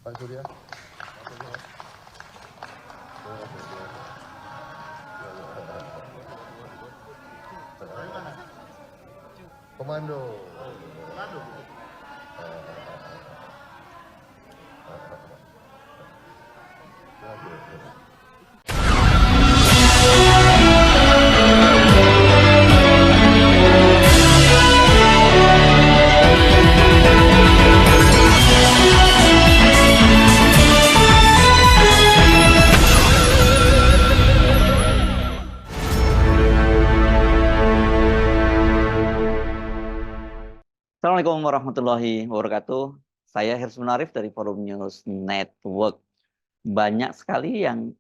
Pak Surya. Komando. Assalamualaikum warahmatullahi wabarakatuh. Saya Hirsun Arif dari Forum News Network. Banyak sekali yang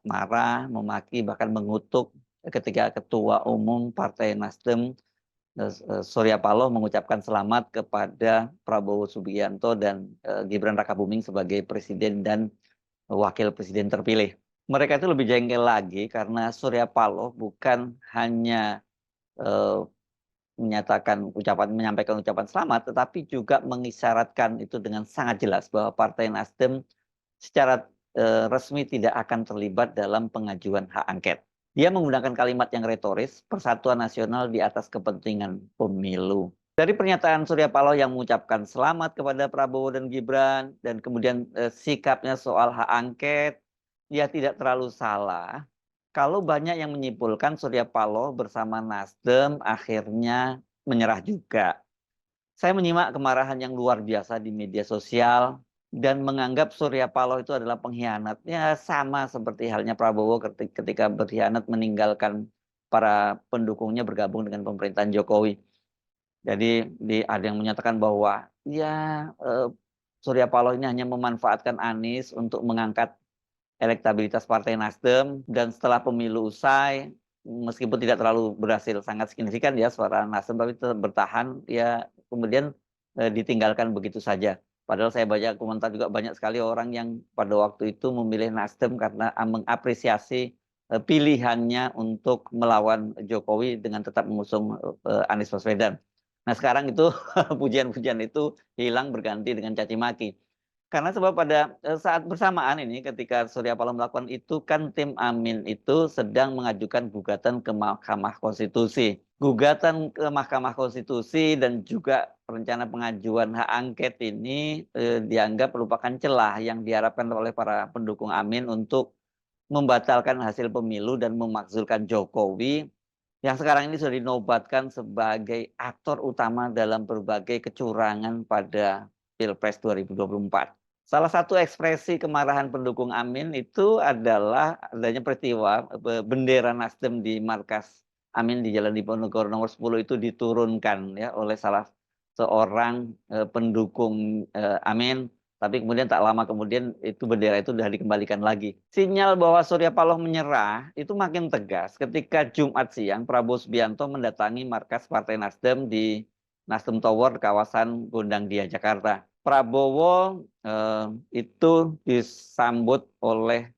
marah, memaki, bahkan mengutuk ketika Ketua Umum Partai Nasdem Surya Paloh mengucapkan selamat kepada Prabowo Subianto dan Gibran Rakabuming sebagai Presiden dan Wakil Presiden terpilih. Mereka itu lebih jengkel lagi karena Surya Paloh bukan hanya menyampaikan ucapan selamat, tetapi juga mengisyaratkan itu dengan sangat jelas bahwa Partai Nasdem secara resmi tidak akan terlibat dalam pengajuan hak angket. Dia menggunakan kalimat yang retoris, persatuan nasional di atas kepentingan pemilu. Dari pernyataan Surya Paloh yang mengucapkan selamat kepada Prabowo dan Gibran, dan kemudian sikapnya soal hak angket, ya tidak terlalu salah. Kalau banyak yang menyimpulkan Surya Paloh bersama Nasdem akhirnya menyerah juga. Saya menyimak kemarahan yang luar biasa di media sosial dan menganggap Surya Paloh itu adalah pengkhianat. Ya sama seperti halnya Prabowo ketika berkhianat meninggalkan para pendukungnya bergabung dengan pemerintahan Jokowi. Jadi ada yang menyatakan bahwa ya Surya Paloh ini hanya memanfaatkan Anies untuk mengangkat elektabilitas Partai Nasdem, dan setelah pemilu usai, meskipun tidak terlalu berhasil sangat signifikan ya suara Nasdem, tapi tetap bertahan, ya kemudian ditinggalkan begitu saja. Padahal saya baca komentar juga banyak sekali orang yang pada waktu itu memilih Nasdem karena mengapresiasi pilihannya untuk melawan Jokowi dengan tetap mengusung Anies Baswedan. Nah sekarang itu pujian-pujian itu hilang berganti dengan caci maki. Karena sebab pada saat bersamaan ini ketika Surya Paloh melakukan itu kan tim Amin itu sedang mengajukan gugatan ke Mahkamah Konstitusi. Gugatan ke Mahkamah Konstitusi dan juga rencana pengajuan hak angket ini dianggap merupakan celah yang diharapkan oleh para pendukung Amin untuk membatalkan hasil pemilu dan memakzulkan Jokowi yang sekarang ini sudah dinobatkan sebagai aktor utama dalam berbagai kecurangan pada Pilpres 2024. Salah satu ekspresi kemarahan pendukung Amin itu adalah adanya peristiwa bendera Nasdem di markas Amin di Jalan Diponegoro nomor 10 itu diturunkan ya oleh salah seorang pendukung Amin, tapi kemudian tak lama kemudian itu bendera itu sudah dikembalikan lagi. Sinyal bahwa Surya Paloh menyerah itu makin tegas ketika Jumat siang Prabowo Subianto mendatangi markas Partai Nasdem di Nasdem Tower kawasan Gondangdia, Jakarta. Prabowo itu disambut oleh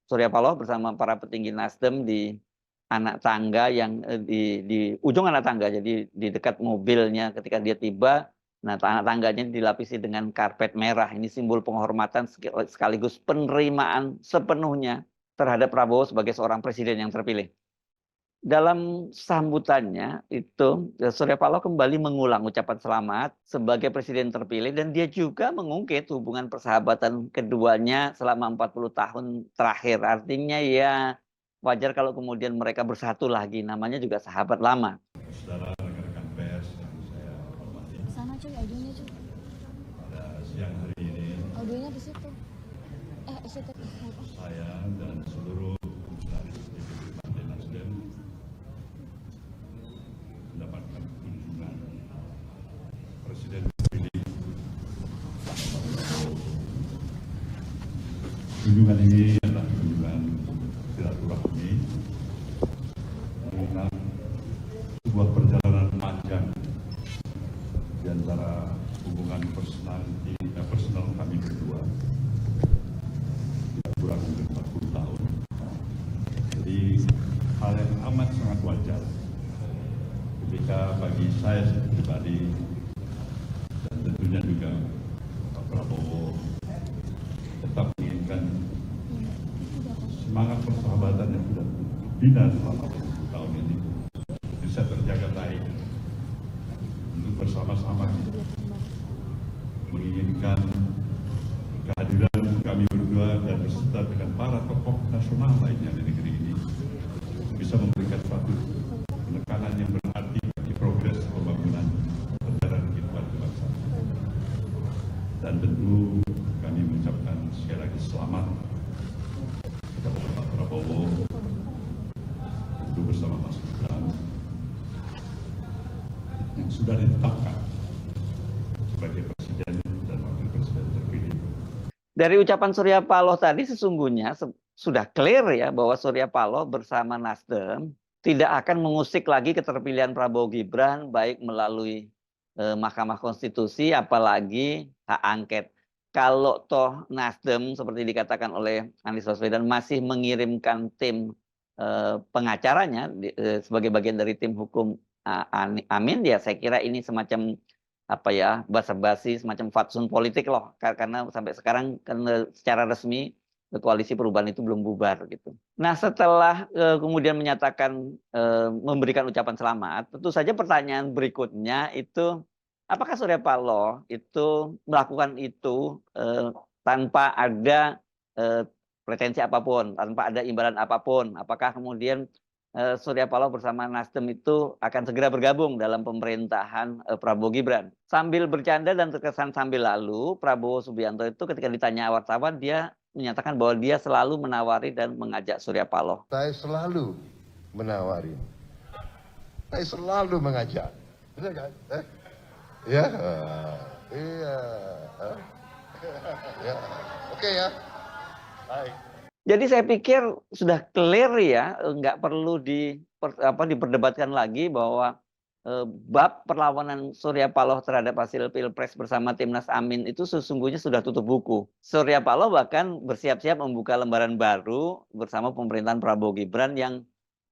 Surya Paloh bersama para petinggi Nasdem di anak tangga yang di ujung anak tangga, jadi di dekat mobilnya ketika dia tiba. Nah, anak tangganya dilapisi dengan karpet merah. Ini simbol penghormatan sekaligus penerimaan sepenuhnya terhadap Prabowo sebagai seorang presiden yang terpilih. Dalam sambutannya itu Surya Paloh kembali mengulang ucapan selamat sebagai presiden terpilih dan dia juga mengungkit hubungan persahabatan keduanya selama 40 tahun terakhir. Artinya ya wajar kalau kemudian mereka bersatu lagi, namanya juga sahabat lama. Saudara rekan-rekan pers yang saya hormati. Sana cuy, audionya cuy. Pada siang hari ini. Audionya di situ. Situ. Saya dan seluruh fungsionaris DPP Partai Nasdem mendapatkan kunjungan Presiden terpilih Kunjungan ini adalah kunjungan silaturahmi mengenang sebuah perjalanan panjang di antara hubungan personal kami berdua, tidak kurang dari 40 tahun. Jadi hal yang amat sangat wajar ketika bagi saya pribadi dan tentunya juga Pak Prabowo tetap menginginkan semangat persahabatan yang sudah dibina selama 20 tahun ini bisa terjaga baik untuk bersama-sama menginginkan kehadiran kami berdua dan beserta dengan para tokoh nasional lainnya di negeri ini bisa memberikan suatu penekanan yang berarti bagi progres pembangunan perjalanan kehidupan kebangsaan. Dan tentu kami mengucapkan sekali lagi selamat kepada Pak Prabowo tentu bersama Mas Gibran yang sudah ditetapkan sebagai presiden dan wakil presiden terpilih. Dari ucapan Surya Paloh tadi sesungguhnya sudah clear ya bahwa Surya Paloh bersama Nasdem tidak akan mengusik lagi keterpilihan Prabowo Gibran baik melalui Mahkamah Konstitusi apalagi hak angket. Kalau toh Nasdem seperti dikatakan oleh Anies Baswedan masih mengirimkan tim pengacaranya sebagai bagian dari tim hukum Amin, ya saya kira ini semacam apa ya, basa-basi, semacam fatsun politik loh, karena sampai sekarang secara resmi koalisi perubahan itu belum bubar gitu. Nah setelah kemudian menyatakan memberikan ucapan selamat, tentu saja pertanyaan berikutnya itu apakah Surya Paloh itu melakukan itu tanpa ada pretensi apapun, tanpa ada imbalan apapun? Apakah kemudian Surya Paloh bersama Nasdem itu akan segera bergabung dalam pemerintahan Prabowo Gibran? Sambil bercanda dan terkesan sambil lalu, Prabowo Subianto itu ketika ditanya wartawan, dia menyatakan bahwa dia selalu menawari dan mengajak Surya Paloh. Saya selalu menawari. Saya selalu mengajak. Benar kan? Ya, iya. Ya. Oke ya. Baik. Jadi saya pikir sudah clear ya, nggak perlu diperdebatkan lagi bahwa bab perlawanan Surya Paloh terhadap hasil Pilpres bersama Timnas Amin itu sesungguhnya sudah tutup buku. Surya Paloh bahkan bersiap-siap membuka lembaran baru bersama pemerintahan Prabowo Gibran yang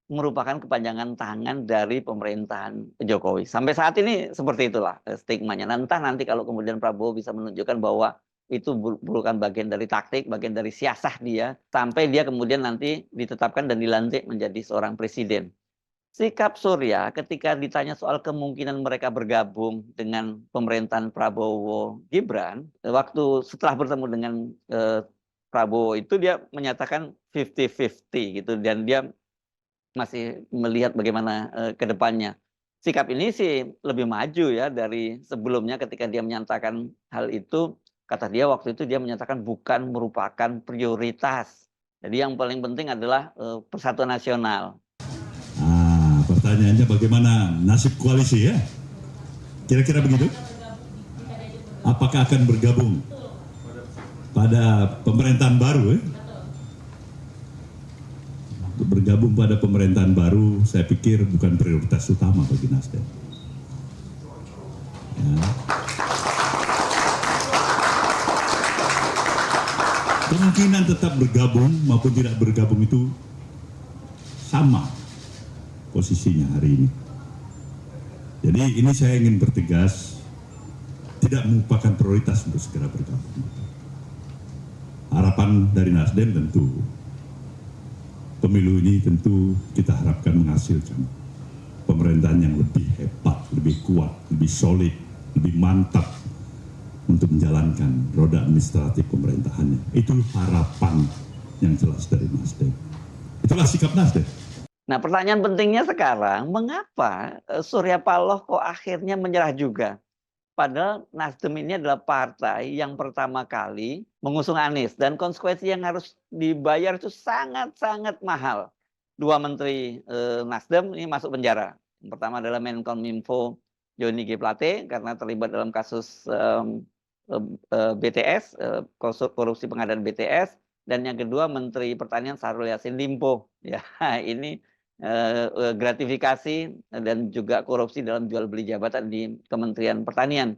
merupakan kepanjangan tangan dari pemerintahan Jokowi. Sampai saat ini seperti itulah stigmanya. Entah nanti kalau kemudian Prabowo bisa menunjukkan bahwa itu bukan bagian dari taktik, bagian dari siasah dia, sampai dia kemudian nanti ditetapkan dan dilantik menjadi seorang presiden. Sikap Surya ketika ditanya soal kemungkinan mereka bergabung dengan pemerintahan Prabowo Gibran, waktu setelah bertemu dengan Prabowo itu dia menyatakan 50-50 gitu, dan dia masih melihat bagaimana ke depannya. Sikap ini sih lebih maju ya dari sebelumnya ketika dia menyatakan hal itu. Kata dia waktu itu dia menyatakan bukan merupakan prioritas. Jadi yang paling penting adalah persatuan nasional. Pertanyaannya bagaimana nasib koalisi ya? Kira-kira begitu? Apakah akan bergabung pada pemerintahan baru ya? Untuk bergabung pada pemerintahan baru saya pikir bukan prioritas utama bagi Nasdem. Ya. Kemungkinan tetap bergabung maupun tidak bergabung itu sama posisinya hari ini. Jadi ini saya ingin bertegas, tidak merupakan prioritas untuk segera bergabung. Harapan dari Nasdem tentu, pemilu ini tentu kita harapkan menghasilkan pemerintahan yang lebih hebat, lebih kuat, lebih solid, lebih mantap untuk menjalankan roda administratif pemerintahannya. Itu harapan yang jelas dari Nasdem. Itulah sikap Nasdem. Nah, pertanyaan pentingnya sekarang, mengapa Surya Paloh kok akhirnya menyerah juga? Padahal Nasdem ini adalah partai yang pertama kali mengusung Anies, dan konsekuensi yang harus dibayar itu sangat-sangat mahal. 2 menteri Nasdem ini masuk penjara. Yang pertama adalah Menkominfo Johnny G. Plate karena terlibat dalam kasus BTS, korupsi pengadaan BTS, dan yang kedua Menteri Pertanian Syahrul Yassin Limpo. Ya, ini gratifikasi dan juga korupsi dalam jual beli jabatan di Kementerian Pertanian.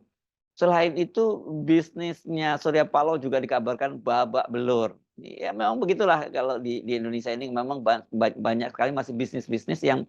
Selain itu bisnisnya Surya Paloh juga dikabarkan babak belur. Ya memang begitulah kalau di Indonesia ini memang banyak sekali masih bisnis-bisnis yang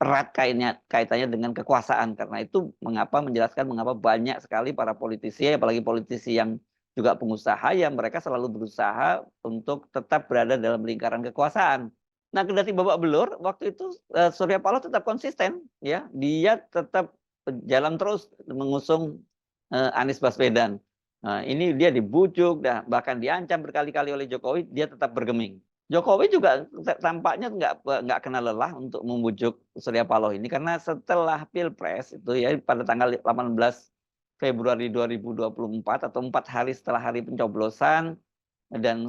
erat kaitannya dengan kekuasaan. Karena itu menjelaskan mengapa banyak sekali para politisi, apalagi politisi yang juga pengusaha, yang mereka selalu berusaha untuk tetap berada dalam lingkaran kekuasaan. Nah, kendati babak belur, waktu itu Surya Paloh tetap konsisten, ya, dia tetap jalan terus mengusung Anies Baswedan. Nah, ini dia dibujuk, bahkan diancam berkali-kali oleh Jokowi, dia tetap bergeming. Jokowi juga tampaknya nggak kenal lelah untuk membujuk Surya Paloh ini, karena setelah Pilpres itu ya pada tanggal 18 Februari 2024 atau 4 hari setelah hari pencoblosan, dan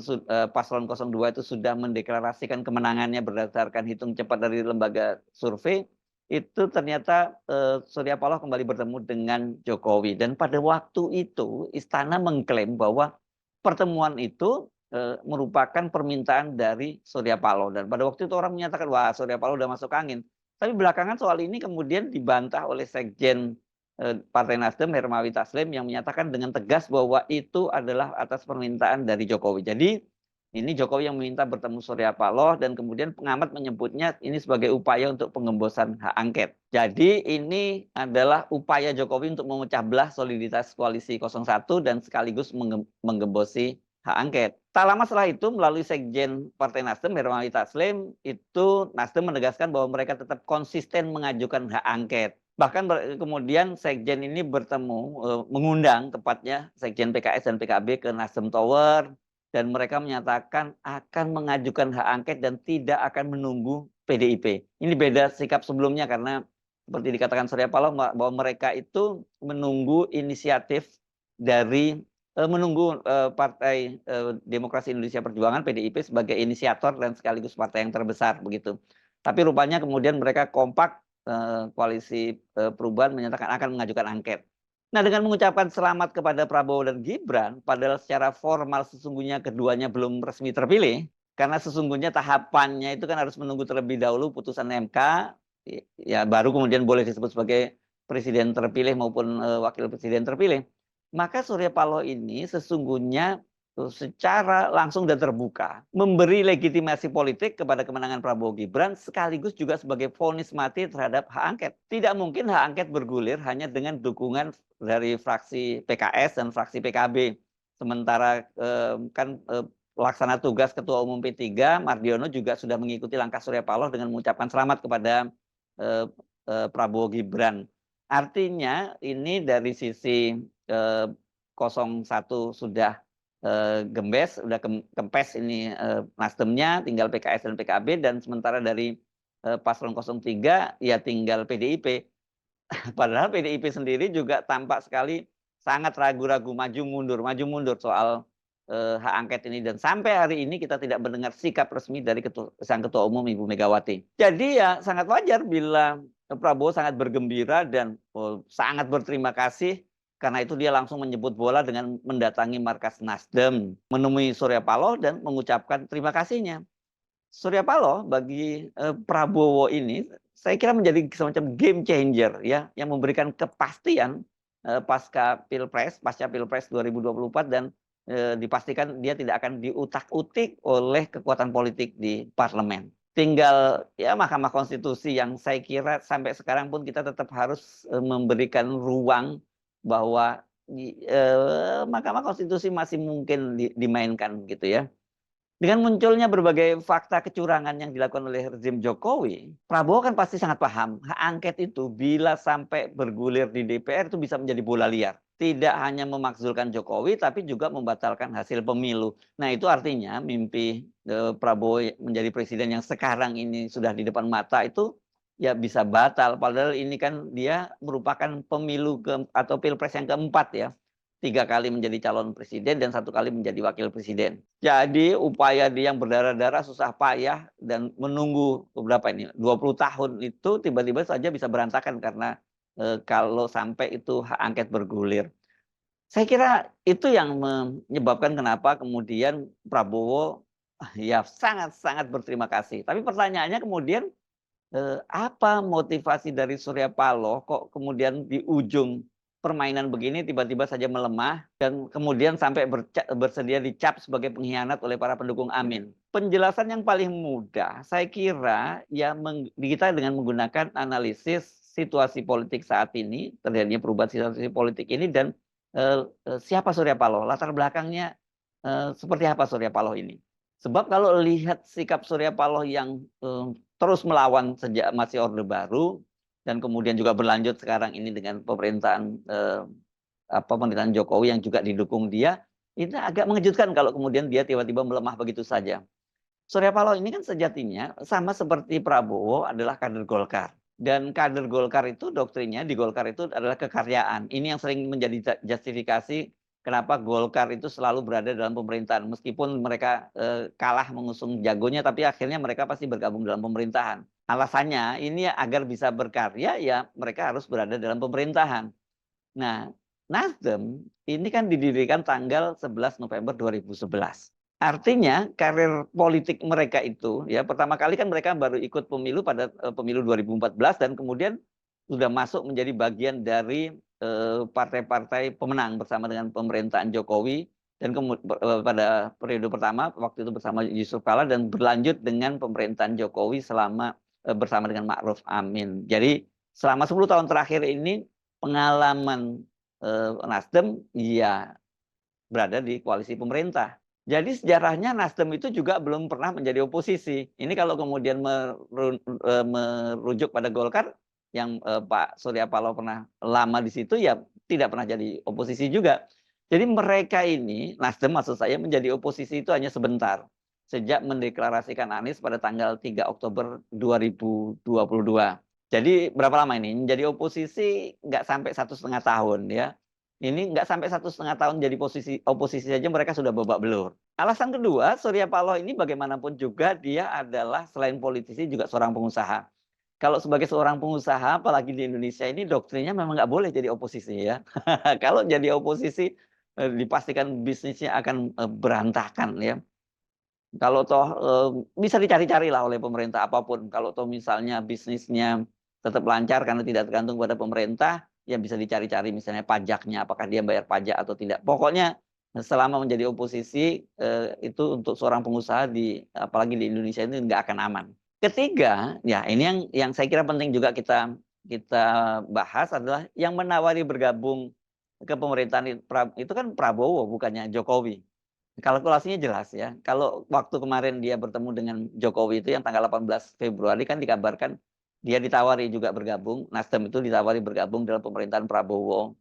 paslon 02 itu sudah mendeklarasikan kemenangannya berdasarkan hitung cepat dari lembaga survei, itu ternyata Surya Paloh kembali bertemu dengan Jokowi. Dan pada waktu itu Istana mengklaim bahwa pertemuan itu merupakan permintaan dari Surya Paloh. Dan pada waktu itu orang menyatakan, wah, Surya Paloh udah masuk angin. Tapi belakangan soal ini kemudian dibantah oleh Sekjen Partai Nasdem Hermawi Taslim yang menyatakan dengan tegas bahwa itu adalah atas permintaan dari Jokowi. Jadi ini Jokowi yang meminta bertemu Surya Paloh, dan kemudian pengamat menyebutnya ini sebagai upaya untuk pengembosan hak angket. Jadi ini adalah upaya Jokowi untuk memecah belah soliditas koalisi 01 dan sekaligus menggembosi hak angket. Tak lama setelah itu melalui Sekjen Partai Nasdem Hermawi Taslim, itu Nasdem menegaskan bahwa mereka tetap konsisten mengajukan hak angket. Bahkan kemudian Sekjen ini mengundang tepatnya Sekjen PKS dan PKB ke Nasdem Tower, dan mereka menyatakan akan mengajukan hak angket dan tidak akan menunggu PDIP. Ini beda sikap sebelumnya, karena seperti dikatakan Surya Paloh bahwa mereka itu menunggu inisiatif dari Partai Demokrasi Indonesia Perjuangan PDIP sebagai inisiator dan sekaligus partai yang terbesar begitu. Tapi rupanya kemudian mereka kompak, koalisi perubahan menyatakan akan mengajukan angket. Nah, dengan mengucapkan selamat kepada Prabowo dan Gibran, padahal secara formal sesungguhnya keduanya belum resmi terpilih, karena sesungguhnya tahapannya itu kan harus menunggu terlebih dahulu putusan MK, ya baru kemudian boleh disebut sebagai presiden terpilih maupun wakil presiden terpilih. Maka Surya Paloh ini sesungguhnya secara langsung dan terbuka memberi legitimasi politik kepada kemenangan Prabowo Gibran, sekaligus juga sebagai vonis mati terhadap hak angket. Tidak mungkin hak angket bergulir hanya dengan dukungan dari fraksi PKS dan fraksi PKB. Sementara pelaksana tugas Ketua Umum P3 Mardiono juga sudah mengikuti langkah Surya Paloh dengan mengucapkan selamat kepada Prabowo Gibran. Artinya ini dari sisi 01 sudah gembes, udah kempes ini Nasdemnya, tinggal PKS dan PKB, dan sementara dari paslon 03 ya tinggal PDIP. Padahal PDIP sendiri juga tampak sekali sangat ragu-ragu, maju mundur soal hak angket ini, dan sampai hari ini kita tidak mendengar sikap resmi dari sang Ketua Umum Ibu Megawati. Jadi ya sangat wajar bila Prabowo sangat bergembira dan sangat berterima kasih. Karena itu dia langsung menyebut bola dengan mendatangi markas Nasdem, menemui Surya Paloh dan mengucapkan terima kasihnya. Surya Paloh bagi Prabowo ini saya kira menjadi semacam game changer ya, yang memberikan kepastian pasca Pilpres 2024, dan dipastikan dia tidak akan diutak-utik oleh kekuatan politik di parlemen. Tinggal ya Mahkamah Konstitusi yang saya kira sampai sekarang pun kita tetap harus memberikan ruang bahwa Mahkamah Konstitusi masih mungkin dimainkan gitu ya. Dengan munculnya berbagai fakta kecurangan yang dilakukan oleh rezim Jokowi, Prabowo kan pasti sangat paham hak angket itu bila sampai bergulir di DPR itu bisa menjadi bola liar. Tidak hanya memakzulkan Jokowi tapi juga membatalkan hasil pemilu. Nah, itu artinya mimpi Prabowo menjadi presiden yang sekarang ini sudah di depan mata itu ya bisa batal, padahal ini kan dia merupakan pemilu atau pilpres yang keempat ya. 3 kali menjadi calon presiden dan 1 kali menjadi wakil presiden. Jadi upaya dia yang berdarah-darah, susah payah dan menunggu beberapa 20 tahun itu tiba-tiba saja bisa berantakan karena kalau sampai itu hak angket bergulir. Saya kira itu yang menyebabkan kenapa kemudian Prabowo Ya sangat-sangat berterima kasih. Tapi pertanyaannya kemudian, apa motivasi dari Surya Paloh kok kemudian di ujung permainan begini tiba-tiba saja melemah dan kemudian sampai bersedia dicap sebagai pengkhianat oleh para pendukung Amin. Penjelasan yang paling mudah saya kira ya kita dengan menggunakan analisis situasi politik saat ini, terjadinya perubahan situasi politik ini dan siapa Surya Paloh, latar belakangnya seperti apa Surya Paloh ini. Sebab kalau lihat sikap Surya Paloh yang terus melawan sejak masih Orde Baru dan kemudian juga berlanjut sekarang ini dengan pemerintahan pemerintahan Jokowi yang juga didukung dia, itu agak mengejutkan kalau kemudian dia tiba-tiba melemah begitu saja. Surya Paloh ini kan sejatinya sama seperti Prabowo adalah kader Golkar. Dan kader Golkar itu doktrinnya di Golkar itu adalah kekaryaan. Ini yang sering menjadi justifikasi kenapa Golkar itu selalu berada dalam pemerintahan. Meskipun mereka kalah mengusung jagonya, tapi akhirnya mereka pasti bergabung dalam pemerintahan. Alasannya ini agar bisa berkarya, ya mereka harus berada dalam pemerintahan. Nah, Nasdem ini kan didirikan tanggal 11 November 2011. Artinya karir politik mereka itu, ya pertama kali kan mereka baru ikut pemilu pada pemilu 2014 dan kemudian sudah masuk menjadi bagian dari partai-partai pemenang bersama dengan pemerintahan Jokowi dan pada periode pertama waktu itu bersama Yusuf Kala dan berlanjut dengan pemerintahan Jokowi selama bersama dengan Ma'ruf Amin. Jadi selama 10 tahun terakhir ini pengalaman Nasdem ya berada di koalisi pemerintah. Jadi sejarahnya Nasdem itu juga belum pernah menjadi oposisi. Ini kalau kemudian merujuk pada Golkar yang Pak Surya Paloh pernah lama di situ ya tidak pernah jadi oposisi juga. Jadi mereka ini, Nasdem maksud saya menjadi oposisi itu hanya sebentar. Sejak mendeklarasikan Anies pada tanggal 3 Oktober 2022. Jadi berapa lama ini? Menjadi oposisi nggak sampai 1,5 tahun ya. Ini nggak sampai 1,5 tahun jadi oposisi saja mereka sudah babak belur. Alasan kedua, Surya Paloh ini bagaimanapun juga dia adalah selain politisi juga seorang pengusaha. Kalau sebagai seorang pengusaha, apalagi di Indonesia ini doktrinnya memang nggak boleh jadi oposisi ya. Kalau jadi oposisi dipastikan bisnisnya akan berantakan ya. Kalau toh bisa dicari-cari lah oleh pemerintah apapun. Kalau toh misalnya bisnisnya tetap lancar karena tidak tergantung pada pemerintah, ya bisa dicari-cari misalnya pajaknya, apakah dia bayar pajak atau tidak. Pokoknya selama menjadi oposisi itu untuk seorang pengusaha apalagi di Indonesia ini nggak akan aman. Ketiga, ya ini yang saya kira penting juga kita bahas adalah yang menawari bergabung ke pemerintahan itu kan Prabowo bukannya Jokowi. Kalkulasinya jelas ya. Kalau waktu kemarin dia bertemu dengan Jokowi itu yang tanggal 18 Februari kan dikabarkan dia ditawari juga bergabung, Nasdem itu ditawari bergabung dalam pemerintahan Prabowo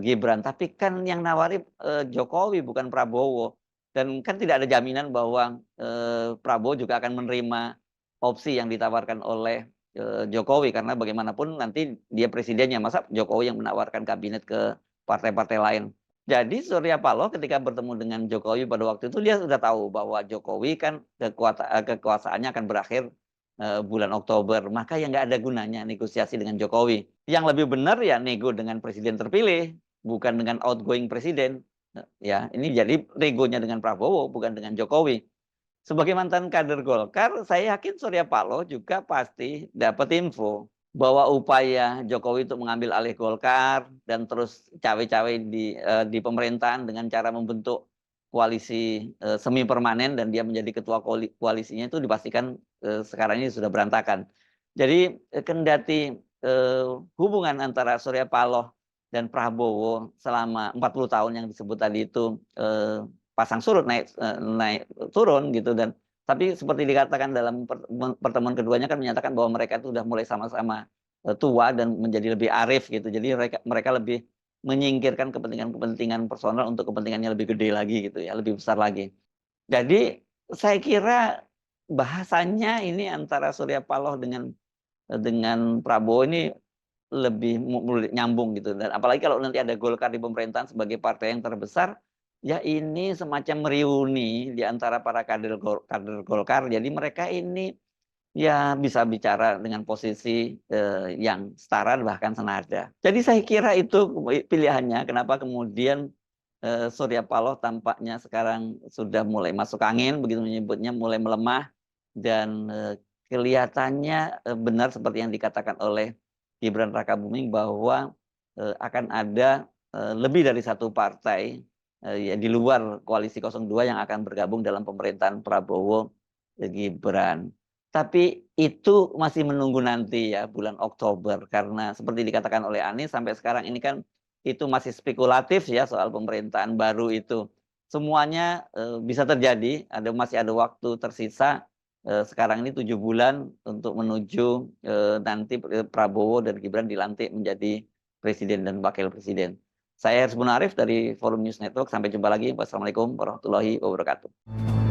Gibran. Tapi kan yang nawari Jokowi bukan Prabowo. Dan kan tidak ada jaminan bahwa Prabowo juga akan menerima opsi yang ditawarkan oleh Jokowi. Karena bagaimanapun nanti dia presidennya, masa Jokowi yang menawarkan kabinet ke partai-partai lain. Jadi Surya Paloh ketika bertemu dengan Jokowi pada waktu itu dia sudah tahu bahwa Jokowi kan kekuasaannya akan berakhir bulan Oktober, maka ya nggak ada gunanya negosiasi dengan Jokowi. Yang lebih benar ya nego dengan presiden terpilih, bukan dengan outgoing presiden. Ya, ini jadi negonya dengan Prabowo, bukan dengan Jokowi. Sebagai mantan kader Golkar, saya yakin Surya Paloh juga pasti dapat info bahwa upaya Jokowi untuk mengambil alih Golkar dan terus cawe-cawe di pemerintahan dengan cara membentuk koalisi semi permanen dan dia menjadi ketua koalisinya itu dipastikan sekarang ini sudah berantakan. Jadi kendati hubungan antara Surya Paloh dan Prabowo selama 40 tahun yang disebut tadi itu pasang surut naik turun gitu dan tapi seperti dikatakan dalam pertemuan keduanya kan menyatakan bahwa mereka itu sudah mulai sama-sama tua dan menjadi lebih arif gitu. Jadi mereka lebih menyingkirkan kepentingan personal untuk kepentingannya lebih gede lagi gitu ya, lebih besar lagi. Jadi saya kira bahasanya ini antara Surya Paloh dengan Prabowo ini lebih nyambung gitu. Dan apalagi kalau nanti ada Golkar di pemerintahan sebagai partai yang terbesar, ya ini semacam reuni di antara para kader Golkar. Jadi mereka ini ya bisa bicara dengan posisi yang setara bahkan senada. Jadi saya kira itu pilihannya kenapa kemudian Surya Paloh tampaknya sekarang sudah mulai masuk angin, begitu menyebutnya, mulai melemah, dan kelihatannya benar seperti yang dikatakan oleh Gibran Rakabuming bahwa akan ada lebih dari satu partai ya di luar koalisi 02 yang akan bergabung dalam pemerintahan Prabowo Gibran. Tapi itu masih menunggu nanti ya bulan Oktober, karena seperti dikatakan oleh Anies sampai sekarang ini kan itu masih spekulatif ya soal pemerintahan baru itu. Semuanya bisa terjadi, masih ada waktu tersisa. Sekarang ini 7 bulan untuk menuju nanti Prabowo dan Gibran dilantik menjadi presiden dan wakil presiden. Saya Hersbun Arif dari Forum News Network. Sampai jumpa lagi. Wassalamualaikum warahmatullahi wabarakatuh.